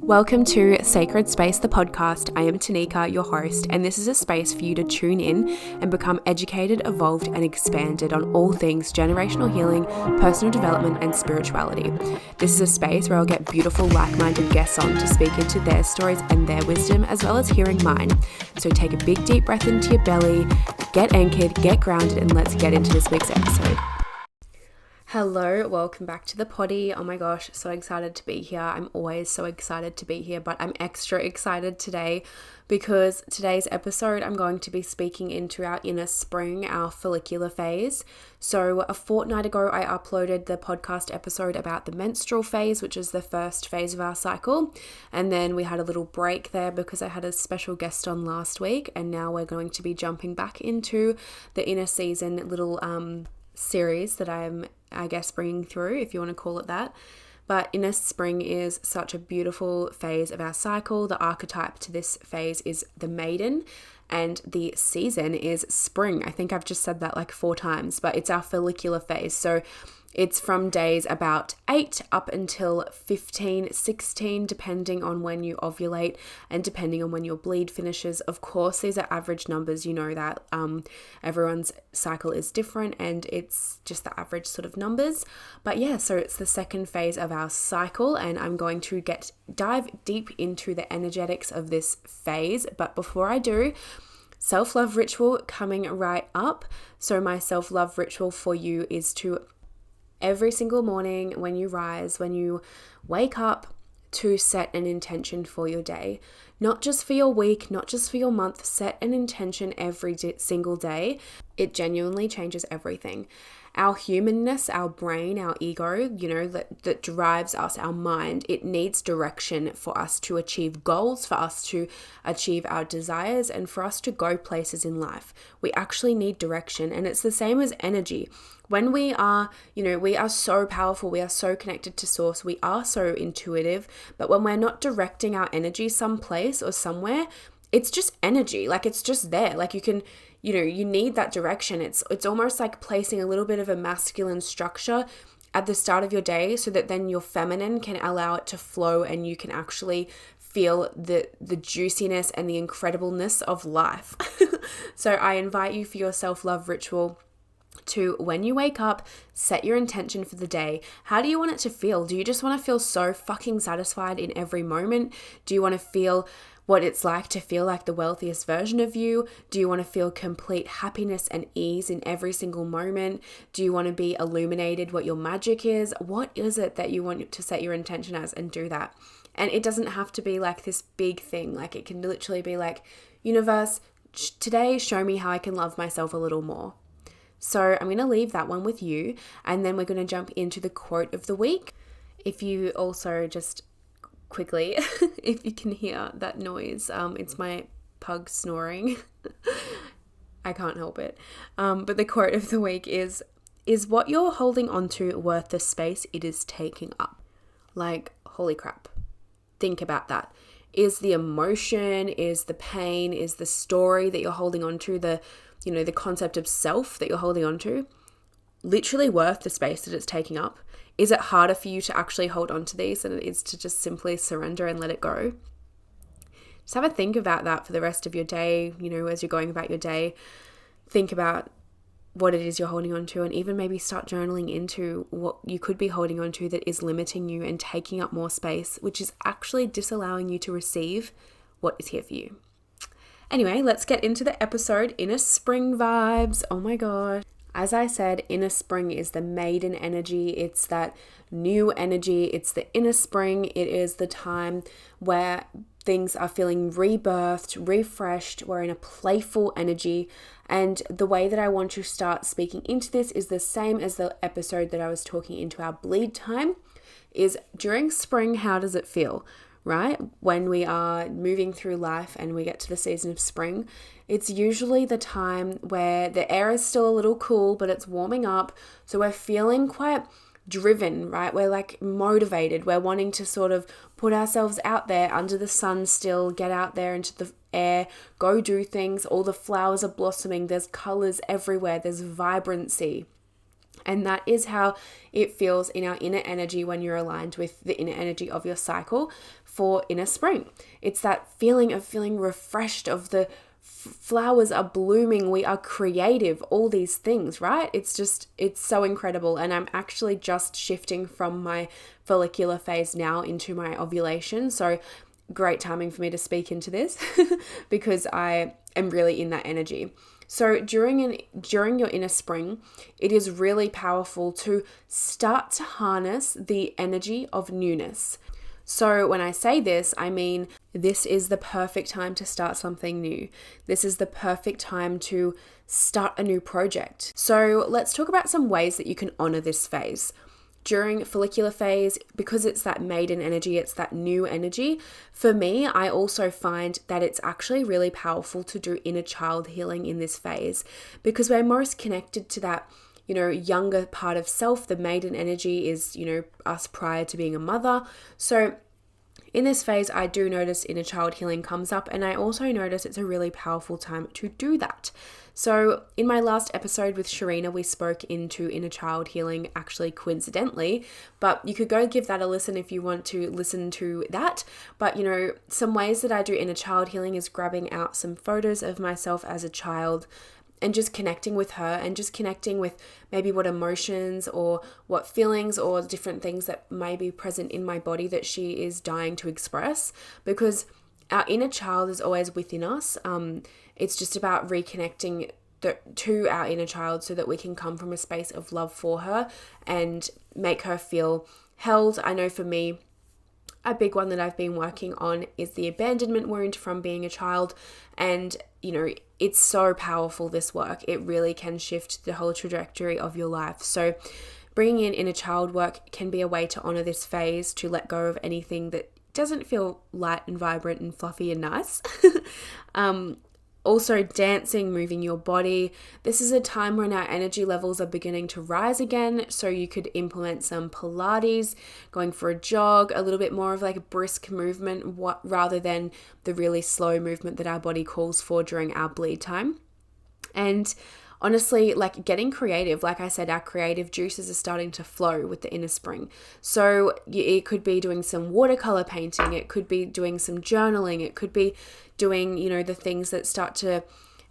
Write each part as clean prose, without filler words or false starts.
Welcome to Sacred Space, the podcast. I am Tanika, your host, and this is a space for you to tune in and become educated, evolved, and expanded on all things generational healing, personal development, and spirituality. This is a space where I'll get beautiful, like-minded guests on to speak into their stories and their wisdom, as well as hearing mine. So take a big, deep breath into your belly, get anchored, get grounded, and let's get into this week's episode. Hello, welcome back to the potty. Oh my gosh, so excited to be here. I'm always so excited to be here, but I'm extra excited today because today's episode I'm going to be speaking into our inner spring, our follicular phase. So a fortnight ago, I uploaded the podcast episode about the menstrual phase, which is the first phase of our cycle. And then we had a little break there because I had a special guest on last week. And now we're going to be jumping back into the inner season little series that I'm bringing through, if you want to call it that. But inner spring is such a beautiful phase of our cycle. The archetype to this phase is the maiden, and the season is spring. I think I've just said that like 4 times, but it's our follicular phase. So it's from days about 8 up until 15, 16, depending on when you ovulate and depending on when your bleed finishes. Of course, these are average numbers. You know that everyone's cycle is different and it's just the average sort of numbers. But yeah, so it's the second phase of our cycle, and I'm going to dive deep into the energetics of this phase. But before I do, self-love ritual coming right up. So my self-love ritual for you is to every single morning when you rise, when you wake up, to set an intention for your day. Not just for your week, not just for your month, set an intention every single day. It genuinely changes everything. Our humanness, our brain, our ego, that drives us, our mind, it needs direction for us to achieve goals, for us to achieve our desires, and for us to go places in life. We actually need direction, and it's the same as energy. When we are so powerful, we are so connected to source, we are so intuitive, but when we're not directing our energy someplace or somewhere, it's just energy, like it's just there. Like you need that direction. It's almost like placing a little bit of a masculine structure at the start of your day so that then your feminine can allow it to flow and you can actually feel the juiciness and the incredibleness of life. So I invite you for your self-love ritual to, when you wake up, set your intention for the day. How do you want it to feel? Do you just want to feel so fucking satisfied in every moment? Do you want to feel what it's like to feel like the wealthiest version of you? Do you want to feel complete happiness and ease in every single moment? Do you want to be illuminated what your magic is? What is it that you want to set your intention as, and do that? And it doesn't have to be like this big thing. Like it can literally be like, universe, today show me how I can love myself a little more. So I'm going to leave that one with you, and then we're going to jump into the quote of the week. If you also just quickly, if you can hear that noise, it's my pug snoring. I can't help it. But the quote of the week is what you're holding onto worth the space it is taking up? Like, holy crap. Think about that. Is the emotion, is the pain, is the story that you're holding onto, the concept of self that you're holding onto, literally worth the space that it's taking up? Is it harder for you to actually hold on to these than it is to just simply surrender and let it go? Just have a think about that for the rest of your day. As you're going about your day, think about what it is you're holding on to, and even maybe start journaling into what you could be holding on to that is limiting you and taking up more space, which is actually disallowing you to receive what is here for you. Anyway, let's get into the episode. Inner spring vibes. Oh my gosh. As I said, inner spring is the maiden energy. It's that new energy. It's the inner spring. It is the time where things are feeling rebirthed, refreshed. We're in a playful energy. And the way that I want to start speaking into this is the same as the episode that I was talking into our bleed time, is during spring, how does it feel? Right? When we are moving through life and we get to the season of spring, it's usually the time where the air is still a little cool, but it's warming up. So we're feeling quite driven, right? We're like motivated. We're wanting to sort of put ourselves out there under the sun still, get out there into the air, go do things. All the flowers are blossoming. There's colors everywhere. There's vibrancy. And that is how it feels in our inner energy when you're aligned with the inner energy of your cycle. for inner spring. It's that feeling of feeling refreshed, of the flowers are blooming, we are creative, all these things, right? It's so incredible. And I'm actually just shifting from my follicular phase now into my ovulation. So great timing for me to speak into this because I am really in that energy. So during your inner spring, it is really powerful to start to harness the energy of newness. So when I say this, I mean, this is the perfect time to start something new. This is the perfect time to start a new project. So let's talk about some ways that you can honor this phase. During follicular phase, because it's that maiden energy, it's that new energy, for me, I also find that it's actually really powerful to do inner child healing in this phase because we're most connected to that, younger part of self. The maiden energy is, us prior to being a mother. So in this phase, I do notice inner child healing comes up, and I also notice it's a really powerful time to do that. So in my last episode with Sharina, we spoke into inner child healing, actually coincidentally, but you could go give that a listen if you want to listen to that. But some ways that I do inner child healing is grabbing out some photos of myself as a child and just connecting with her and just connecting with maybe what emotions or what feelings or different things that may be present in my body that she is dying to express, because our inner child is always within us. It's just about reconnecting to our inner child so that we can come from a space of love for her and make her feel held. I know for me, a big one that I've been working on is the abandonment wound from being a child. And, it's so powerful, this work. It really can shift the whole trajectory of your life. So bringing in inner child work can be a way to honor this phase, to let go of anything that doesn't feel light and vibrant and fluffy and nice. Also dancing, moving your body. This is a time when our energy levels are beginning to rise again. So you could implement some Pilates, going for a jog, a little bit more of like a brisk movement rather than the really slow movement that our body calls for during our bleed time. And honestly, like getting creative, like I said, our creative juices are starting to flow with the inner spring. So it could be doing some watercolor painting. It could be doing some journaling. It could be doing, the things that start to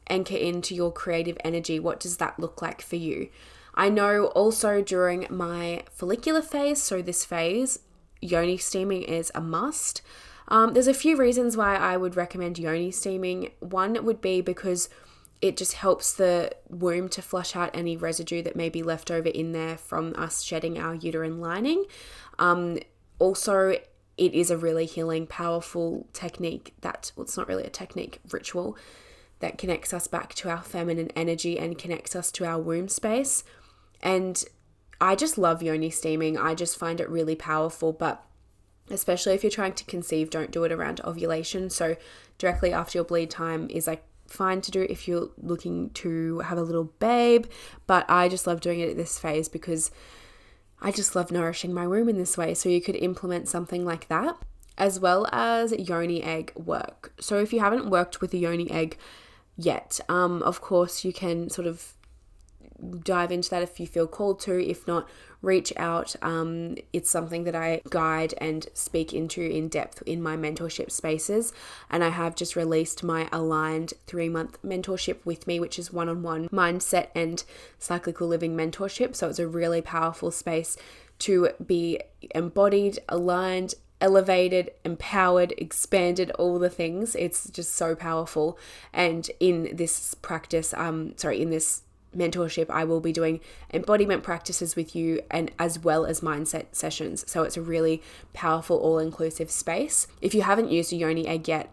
anchor into your creative energy. What does that look like for you? I know also during my follicular phase, so this phase, yoni steaming is a must. There's a few reasons why I would recommend yoni steaming. One would be because it just helps the womb to flush out any residue that may be left over in there from us shedding our uterine lining. Also, it is a really healing, powerful technique it's not really a technique, ritual that connects us back to our feminine energy and connects us to our womb space. And I just love yoni steaming. I just find it really powerful, but especially if you're trying to conceive, don't do it around ovulation. So directly after your bleed time is like fine to do if you're looking to have a little babe, but I just love doing it at this phase because I just love nourishing my womb in this way. So you could implement something like that, as well as yoni egg work. So if you haven't worked with a yoni egg yet, of course you can sort of dive into that if you feel called to. If not, reach out. It's something that I guide and speak into in depth in my mentorship spaces. And I have just released my aligned 3-month mentorship with me, which is one-on-one mindset and cyclical living mentorship. So it's a really powerful space to be embodied, aligned, elevated, empowered, expanded, all the things. It's just so powerful. And in this practice, in this mentorship, I will be doing embodiment practices with you and as well as mindset sessions. So it's a really powerful, all-inclusive space. If you haven't used a yoni egg yet,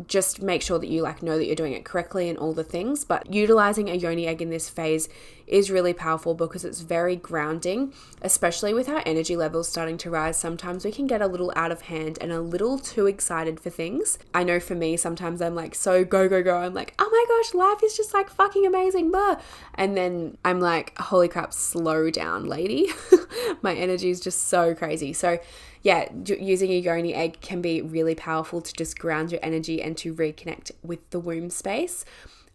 just make sure that you know that you're doing it correctly and all the things. But utilizing a yoni egg in this phase is really powerful because it's very grounding, especially with our energy levels starting to rise. Sometimes we can get a little out of hand and a little too excited for things. I know for me, sometimes I'm like so go, go, go. I'm like, oh my gosh, life is just like fucking amazing. Blah. And then I'm like, holy crap, slow down, lady. My energy is just so crazy. So yeah, using a yoni egg can be really powerful to just ground your energy and to reconnect with the womb space.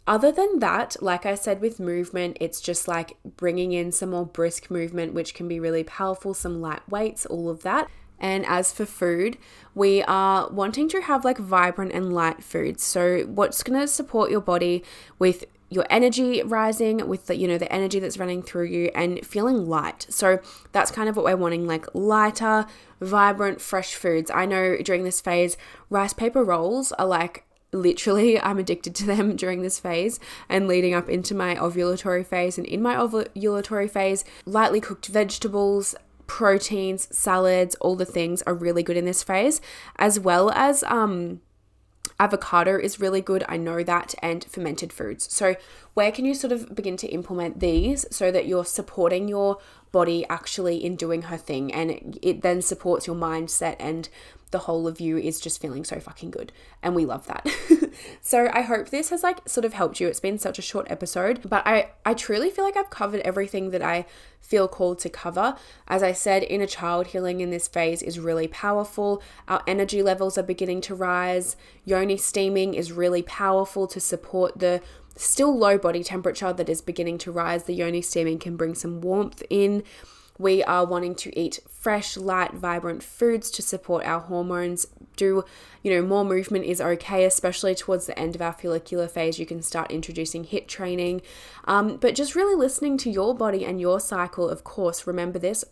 Other than that, like I said with movement, it's just like bringing in some more brisk movement, which can be really powerful, some light weights, all of that. And as for food, we are wanting to have like vibrant and light foods. So what's going to support your body with your energy rising, with the, the energy that's running through you and feeling light. So that's kind of what we're wanting, like lighter, vibrant, fresh foods. I know during this phase, rice paper rolls are like, literally, I'm addicted to them during this phase and leading up into my ovulatory phase. And in my ovulatory phase, lightly cooked vegetables, proteins, salads, all the things are really good in this phase, as well as avocado is really good, I know that, and fermented foods. So where can you sort of begin to implement these so that you're supporting your body actually in doing her thing, and it then supports your mindset, and the whole of you is just feeling so fucking good, and we love that. So I hope this has like sort of helped you. It's been such a short episode, but I truly feel like I've covered everything that I feel called to cover. As I said, inner child healing in this phase is really powerful. Our energy levels are beginning to rise. Yoni steaming is really powerful to support the still low body temperature that is beginning to rise. The yoni steaming can bring some warmth in. We are wanting to eat fresh, light, vibrant foods to support our hormones. More movement is okay, especially towards the end of our follicular phase. You can start introducing HIIT training, but just really listening to your body and your cycle. Of course, remember this.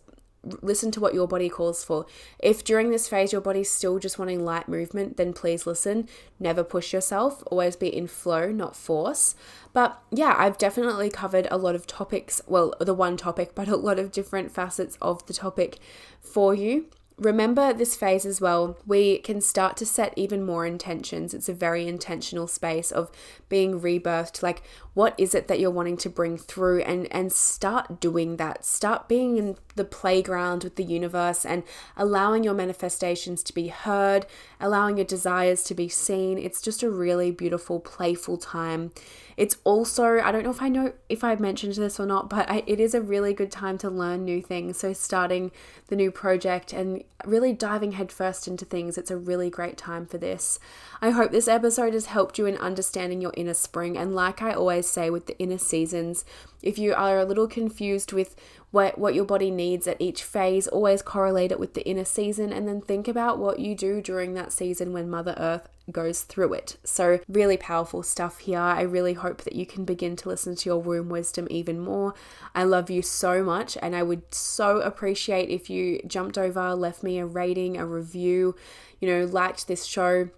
Listen to what your body calls for. If during this phase your body's still just wanting light movement, then please listen. Never push yourself. Always be in flow, not force. But yeah, I've definitely covered a lot of topics. Well, the one topic, but a lot of different facets of the topic for you. Remember this phase as well, we can start to set even more intentions. It's a very intentional space of being rebirthed. Like, what is it that you're wanting to bring through, and start doing that. Start being in the playground with the universe and allowing your manifestations to be heard, allowing your desires to be seen. It's just a really beautiful, playful time. It's also, I don't know if I mentioned this or not, but it is a really good time to learn new things. So starting the new project and really diving headfirst into things, it's a really great time for this. I hope this episode has helped you in understanding your inner spring. And like I always say with the inner seasons, if you are a little confused with what your body needs at each phase, always correlate it with the inner season, and then think about what you do during that season when Mother Earth goes through it. So really powerful stuff here. I really hope that you can begin to listen to your womb wisdom even more. I love you so much, and I would so appreciate if you jumped over, left me a rating, a review, liked this show,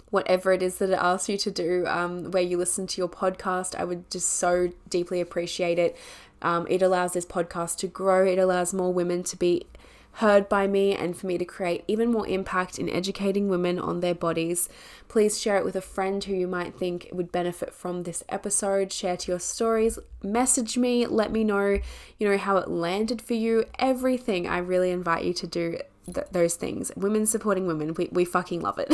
whatever it is that it asks you to do, where you listen to your podcast. I would just so deeply appreciate it. It allows this podcast to grow. It allows more women to be heard by me, and for me to create even more impact in educating women on their bodies. Please share it with a friend who you might think would benefit from this episode. Share to your stories, message me, let me know, how it landed for you, everything. I really invite you to do those things. Women supporting women, we fucking love it.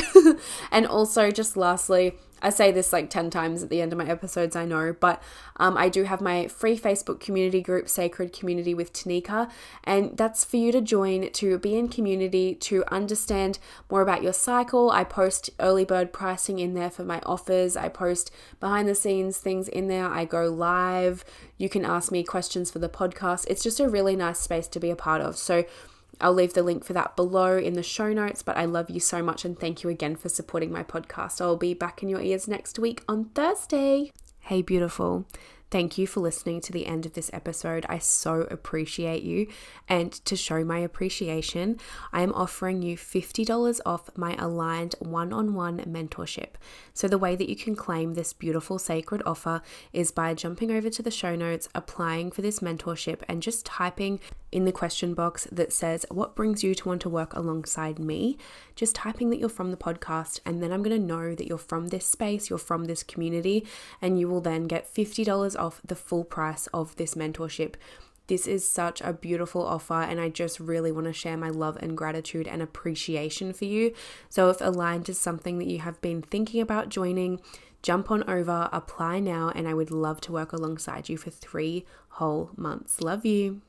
And also, just lastly, I say this like 10 times at the end of my episodes, I know, but I do have my free Facebook community group, Sacred Community with Tanika, and that's for you to join, to be in community, to understand more about your cycle. I post early bird pricing in there for my offers. I post behind the scenes things in there. I go live. You can ask me questions for the podcast. It's just a really nice space to be a part of. So I'll leave the link for that below in the show notes, but I love you so much, and thank you again for supporting my podcast. I'll be back in your ears next week on Thursday. Hey, beautiful. Thank you for listening to the end of this episode. I so appreciate you. And to show my appreciation, I am offering you $50 off my aligned one-on-one mentorship. So the way that you can claim this beautiful sacred offer is by jumping over to the show notes, applying for this mentorship, and just typing in the question box that says, what brings you to want to work alongside me? Just typing that you're from the podcast, and then I'm going to know that you're from this space, you're from this community, and you will then get $50 off the full price of this mentorship. This is such a beautiful offer, and I just really want to share my love and gratitude and appreciation for you. So if aligned is something that you have been thinking about joining, jump on over, apply now, and I would love to work alongside you for 3 whole months. Love you.